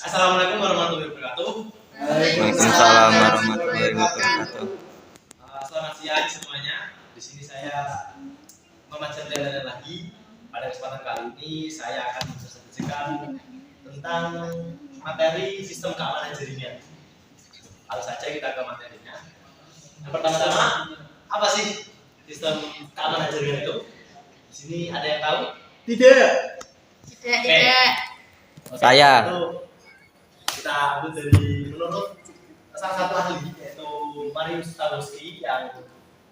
Assalamualaikum warahmatullahi wabarakatuh. Waalaikumsalam warahmatullahi wabarakatuh. Selamat siang semuanya. Di sini saya Muhammad Chandra lagi. Pada kesempatan kali ini saya akan mempresentasikan tentang materi sistem keamanan jaringan. Langsung saja kita ke materinya. Yang pertama-tama, apa sih sistem keamanan jaringan itu? Di sini ada yang tahu? Tidak. Oke, Saya. itu kita ambil dari menurut salah satu ahli yaitu Marius Stawowski yang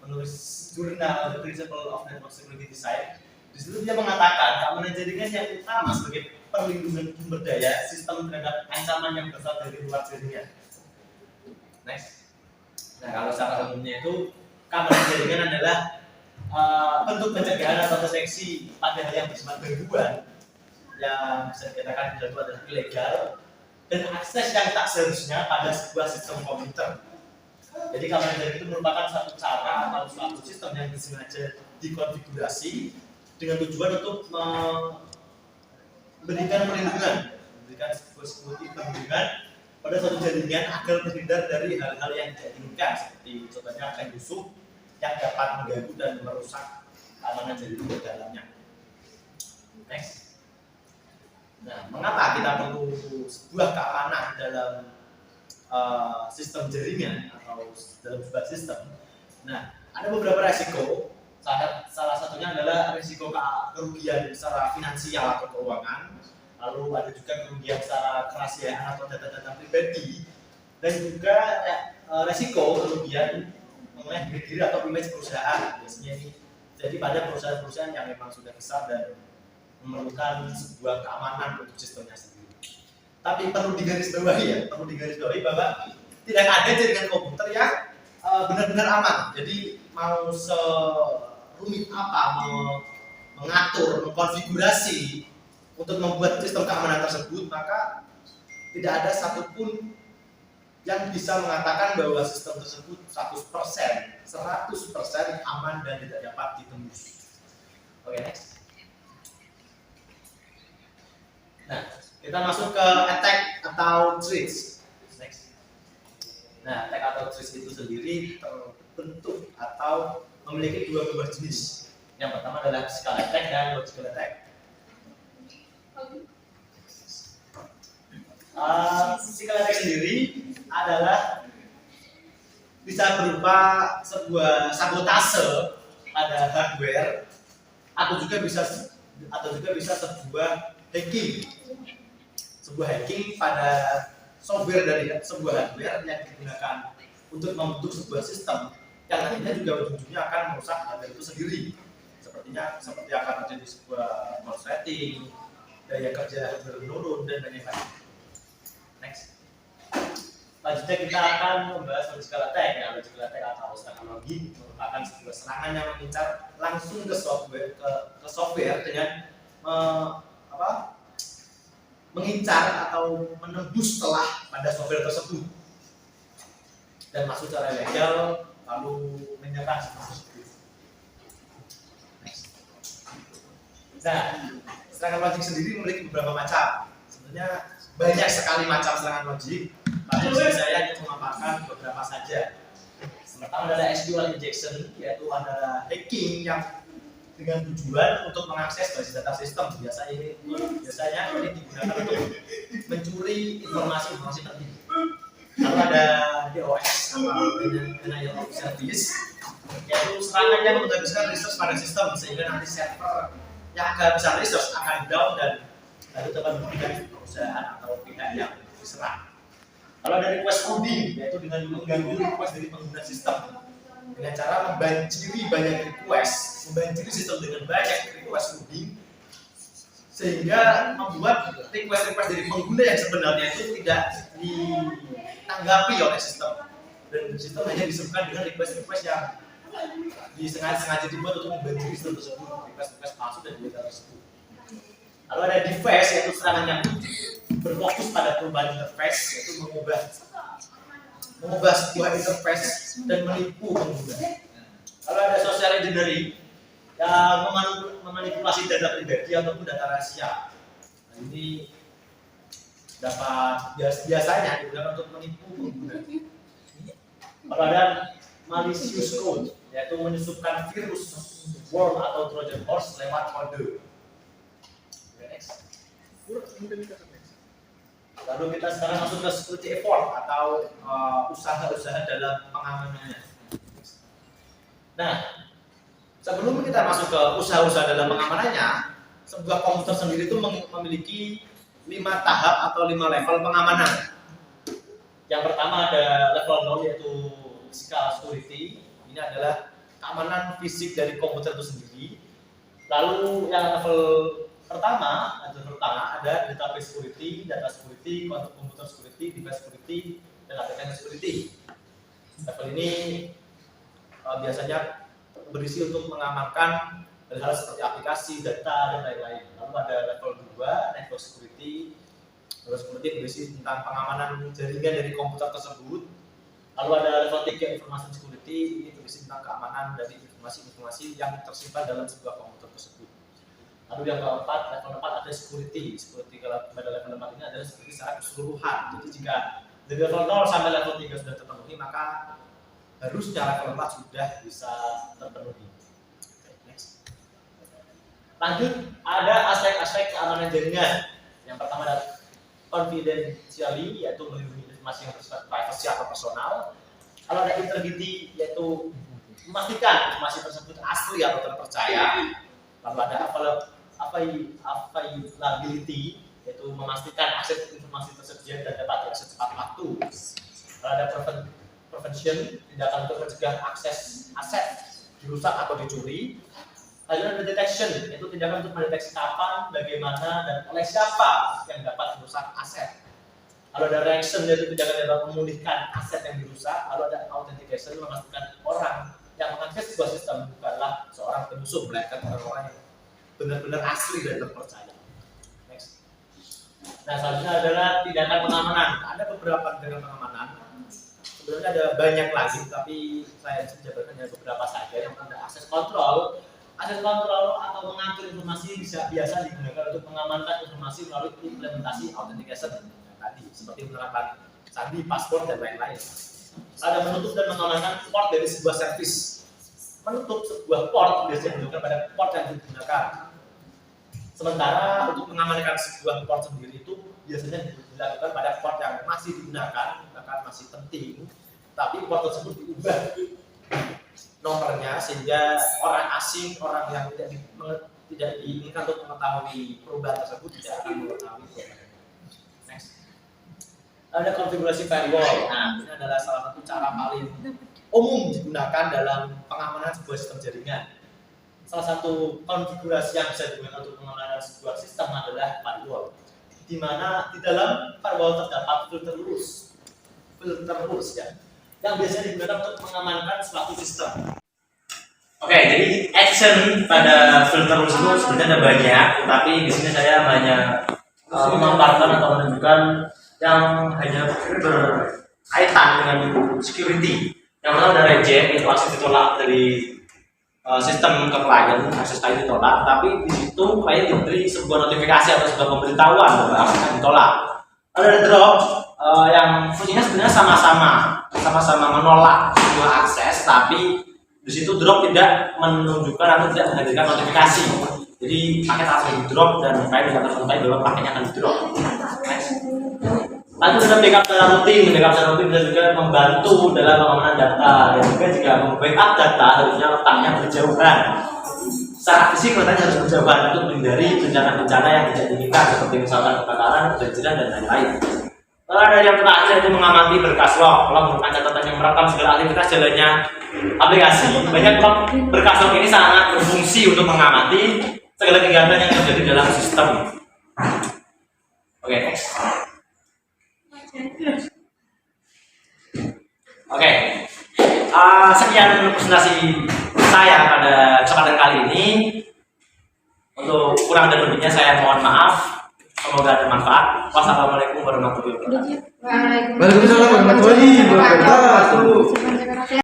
menulis jurnal The Principle of Network Security Design. Di situ dia mengatakan keamanan jaringan yang utama sebagai perlindungan sumber daya sistem terhadap ancaman yang berasal dari luar jaringan. Next. Nah, kalau secara umumnya itu keamanan jaringan adalah bentuk pencegahan atau deteksi pada hal yang bersifat gangguan yang bisa dikatakan itu adalah ilegal dan akses yang tak seharusnya pada sebuah sistem komputer. Jadi keamanan jaringan itu merupakan suatu cara atau suatu sistem yang disengaja dikonfigurasi dengan tujuan untuk memberikan perlindungan, memberikan sebuah security perlindungan pada suatu jaringan agar terhindar dari hal-hal yang tidak diinginkan seperti contohnya akan busuk yang dapat mengganggu dan merusak keamanan jaringan di dalamnya. Next. Nah, mengapa kita perlu sebuah keamanan dalam sistem jaringan atau dalam sebuah sistem? Nah, ada beberapa resiko. Salah satunya adalah resiko kerugian secara finansial atau keuangan. Lalu ada juga kerugian secara kerahasiaan atau data-data pribadi. Dan juga resiko kerugian mengenai diri atau image perusahaan. Biasanya ini jadi pada perusahaan-perusahaan yang memang sudah besar dan memerlukan sebuah keamanan untuk sistemnya sendiri. Tapi perlu digarisbawahi bahwa tidak ada jaringan komputer yang benar-benar aman. Jadi mau serumit apa mengatur, mengkonfigurasi untuk membuat sistem keamanan tersebut, maka tidak ada satupun yang bisa mengatakan bahwa sistem tersebut 100% aman dan tidak dapat ditembus. Oke, next. Nah, kita masuk ke attack atau threats. Next. Nah, attack atau threats itu sendiri terbentuk atau memiliki dua buah jenis. Yang pertama adalah physical attack dan logical attack. Physical attack sendiri adalah bisa berupa sebuah sabotase pada hardware atau juga bisa sebuah hacking pada software dari sebuah hardware yang digunakan untuk membentuk sebuah sistem yang nantinya juga ujung-ujungnya akan merusak hardware itu sendiri. Seperti akan terjadi sebuah korsleting, daya kerja hardware menurun dan lain-lain. Next. Selanjutnya kita akan membahas logical attack. Ya, logical attack atau serangan logik merupakan sebuah serangan yang mengincar langsung ke software dengan mengincar atau menembus celah pada software tersebut dan masuk secara ilegal lalu menyerang sistem tersebut. Nah, serangan logik sendiri memiliki beberapa macam. Sebenarnya banyak sekali macam serangan logik. Tapi saya hanya memaparkan beberapa saja. Yang pertama adalah SQL injection, yaitu adalah hacking yang dengan tujuan untuk mengakses basis data sistem. Biasanya ini digunakan untuk mencuri informasi penting. Lalu ada DOS atau Denial of Service, yaitu serangan yang menghabiskan resource pada sistem sehingga nanti server yang kehabisan resource akan down dan lalu dapat merugikan perusahaan atau pihak yang diserang. Lalu ada request coding, yaitu dengan mengganggu request dari pengguna sistem dengan cara membanjiri banyak membanjiri sistem dengan banyak request coding sehingga membuat request dari pengguna yang sebenarnya itu tidak ditanggapi oleh sistem dan sistem hanya disebutkan dengan request yang sengaja dibuat untuk membanjiri sistem tersebut, request palsu dan data tersebut. Lalu ada device, yaitu serangan yang berfokus pada perubahan interface, yaitu mengubah sebuah interface dan menipu pengguna. Lalu ada social engineering yang memanipulasi data pribadi ataupun data rahasia. Nah, ini biasanya digunakan untuk menipu pengguna. Kalau ada malicious code, yaitu menyusupkan virus, worm atau trojan horse lewat kode. Lalu kita sekarang masuk ke security effort atau usaha-usaha dalam pengamanannya. Nah, sebelum kita masuk ke usaha-usaha dalam pengamanannya, sebuah komputer sendiri itu memiliki 5 tahap atau 5 level pengamanan. Yang pertama ada level 0 yaitu physical security. Ini adalah keamanan fisik dari komputer itu sendiri. Lalu yang level pertama ada database security, data security, computer security, device security, dan application security. Level ini biasanya berisi untuk mengamankan hal-hal seperti aplikasi, data, dan lain-lain. Lalu ada level 2, network security. Network security berisi tentang pengamanan jaringan dari komputer tersebut. Lalu ada level 3, information security. Ini berisi tentang keamanan dari informasi-informasi yang tersimpan dalam sebuah komputer tersebut. Lalu yang keempat, level 4 ada security. Security kalau pada level 4 ini adalah security secara keseluruhan. Jadi jika dari level 0 sampai level 3 sudah terpenuhi, maka harusnya level 4 sudah bisa terpenuhi. Lanjut, ada aspek-aspek keamanan jaringan. Yang pertama adalah confidentiality, yaitu melindungi informasi yang bersifat privacy atau personal. Kalau ada integrity, yaitu memastikan informasi tersebut asli atau terpercaya. Lalu ada availability, yaitu memastikan akses informasi tersedia dan dapat diakses cepat waktu. Kalau ada prevention, tindakan untuk mencegah akses aset dirusak atau dicuri. Lalu ada detection, yaitu tindakan untuk mendeteksi kapan, bagaimana, dan oleh siapa yang dapat merusak aset. Lalu ada reaction, yaitu tindakan dapat memulihkan aset yang dirusak. Lalu ada authentication, memastikan orang yang mengakses sebuah sistem bukanlah seorang penyusup, melainkan orang-orang yang benar-benar asli dan terpercaya. Next. Nah, selanjutnya adalah tindakan pengamanan. Ada beberapa tindakan pengamanan. Sebenarnya ada banyak lagi, tapi saya jabarkan hanya beberapa saja. Yang ada akses kontrol. Akses kontrol atau mengatur informasi biasa digunakan untuk mengamankan informasi melalui implementasi authentication tadi, seperti menerapkan sandi, password, dan lain-lain. Ada menutup dan mengamankan port dari sebuah service. Menutup sebuah port biasanya digunakan pada port yang digunakan. Sementara untuk mengamankan sebuah port sendiri itu biasanya dilakukan pada port yang masih digunakan, bahkan masih penting, tapi port tersebut diubah nomornya sehingga orang asing, orang yang tidak diinginkan untuk mengetahui perubahan tersebut tidak akan mengetahui. Next. Ada konfigurasi firewall. Nah, ini adalah salah satu cara paling umum digunakan dalam pengamanan sebuah sistem jaringan. Salah satu konfigurasi yang bisa digunakan untuk pengamanan sebuah sistem adalah firewall, di mana di dalam firewall terdapat filter rules ya, yang biasanya digunakan untuk mengamankan suatu sistem. Oke, jadi action pada filter rules itu sebenarnya ada banyak, tapi di sini saya hanya memaparkan atau menunjukkan yang hanya berkaitan dengan security. Yang pertama ada reject, itu akses ditolak dari sistem ke klien, akses klien ditolak, tapi di situ klien diberi sebuah notifikasi atau sebuah pemberitahuan bahwa aksesnya ditolak. Lalu ada drop yang fungsinya sebenarnya sama-sama menolak sebuah akses, tapi di situ drop tidak menunjukkan atau tidak menghadirkan notifikasi. Jadi paket akan di drop dan klien bisa terkonfirmasi bahwa paketnya akan di drop. Lalu ada backup secara rutin. Backup secara rutin bisa juga membantu dalam pengamanan data, dan juga jika membackup data harusnya letaknya berjauhan. Secara fisik letaknya harus berjauhan untuk menghindari bencana-bencana yang tidak diinginkan seperti misalkan kebakaran, kebanjiran, dan lain-lain. Lalu ada yang terakhir yaitu mengamati berkas log. Log merupakan catatan yang merekam segala aktivitas jalannya aplikasi. Banyak log berkas log ini sangat berfungsi untuk mengamati segala kegiatan yang terjadi dalam sistem. Oke, next. Oke, sekian presentasi saya pada kesempatan kali ini. Untuk kurang dan lebihnya saya mohon maaf. Semoga ada manfaat. Wassalamualaikum warahmatullahi wabarakatuh. Waalaikumsalam warahmatullahi wabarakatuh.